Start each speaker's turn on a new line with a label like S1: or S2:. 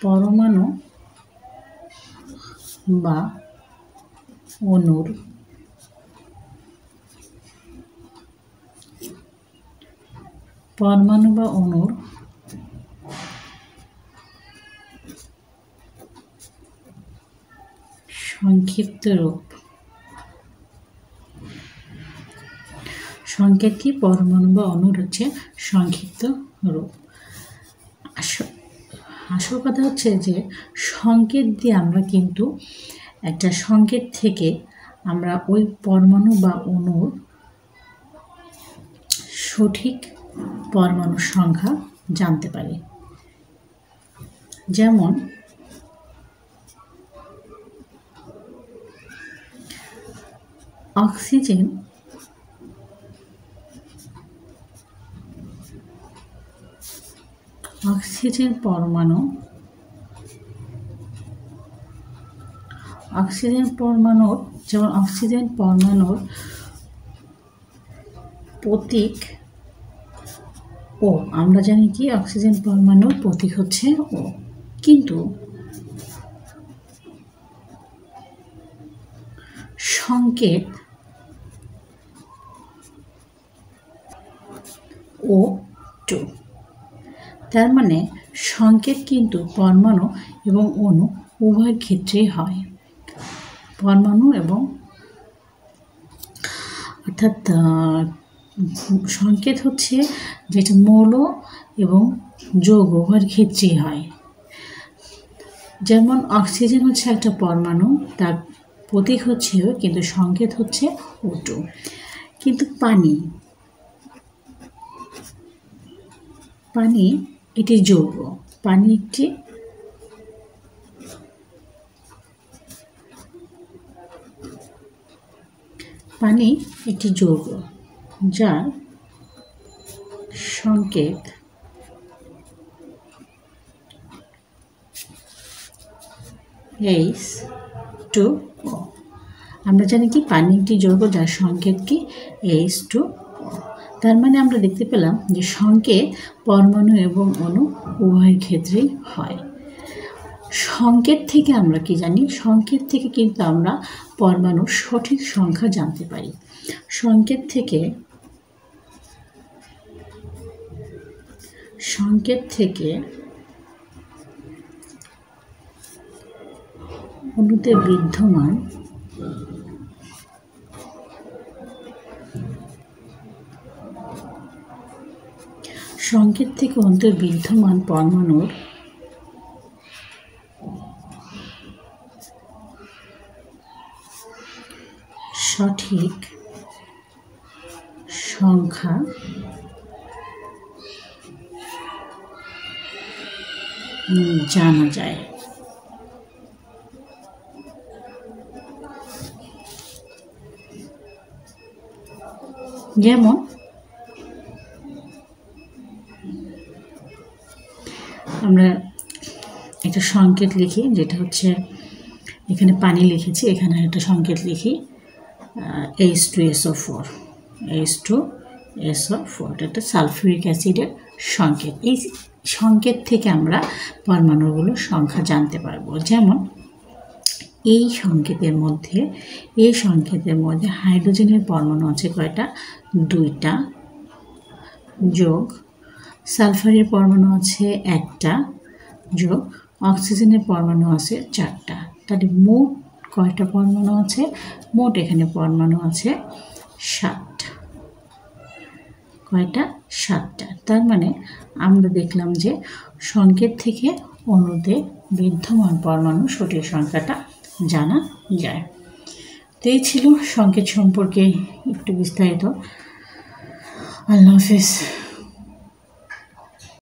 S1: পরমাণু বা অণুর সংক্ষিপ্ত রূপ। সংকেত কি? পরমাণু বা অণুর হচ্ছে সংক্ষিপ্ত রূপ। আসল কথা হচ্ছে যে সংকেত দিয়ে আমরা কিন্তু একটা সংকেত থেকে আমরা ওই পরমাণু বা অণুর সঠিক পরমাণুর সংখ্যা জানতে পারি। যেমন অক্সিজেন পরমাণুর যেমন অক্সিজেন পরমাণুর প্রতীক ও। আমরা জানি কি অক্সিজেন পরমাণুর প্রতীক হচ্ছে ও, কিন্তু সংকেত O2। তার মানে সংকেত কিন্তু পরমাণু এবং অণু উভয় ক্ষেত্রেই হয়। পরমাণু এবং অর্থাৎ সংকেত হচ্ছে যেটা মৌল এবং যৌগ উভয়ের ক্ষেত্রেই হয়। যেমন অক্সিজেন হচ্ছে একটা পরমাণু, তার প্রতীক হচ্ছে ও, কিন্তু সংকেত হচ্ছে O2। কিন্তু পানি এটি যৌগ। পানি একটি যৌগ যার সংকেত H2O। আমরা জানি কি পানি একটি যৌগ যার সংকেত কি H2O। তার মানে আমরা দেখতে পেলাম যে সংকেত পরমাণু এবং অণু উভয়ের ক্ষেত্রেই হয়। সংকেত থেকে আমরা কি জানি? সংকেত থেকে কিন্তু আমরা পরমাণুর সঠিক সংখ্যা জানতে পারি। সংকেত থেকে অণুতে বিদ্যমান পরমাণুর সঠিক সংখ্যা জানা যায়। যেমন আমরা একটা সংকেত লিখি, যেটা হচ্ছে এখানে পানি লিখেছি, এখানে একটা সংকেত লিখি H2SO4। এটা একটা সালফিউরিক অ্যাসিডের সংকেত। এই সংকেত থেকে আমরা পরমাণুগুলোর সংখ্যা জানতে পারবো। যেমন এই সংকেতের মধ্যে হাইড্রোজেনের পরমাণু আছে কয়টা? 2টা, যোগ সালফারের পরমাণু আছে 1টা, যোগ অক্সিজেনের পরমাণু আছে 4টা। তাহলে মোট কয়টা পরমাণু আছে? মোট এখানে পরমাণু আছে 7টা। কয়টা? 7টা। তার মানে আমরা দেখলাম যে সংকেত থেকে অণুতে বিদ্যমান পরমাণু সঠিক সংখ্যাটা জানা যায়। তো এই ছিল সংকেত সম্পর্কে একটু বিস্তারিত। আল্লাহ হাফেজ।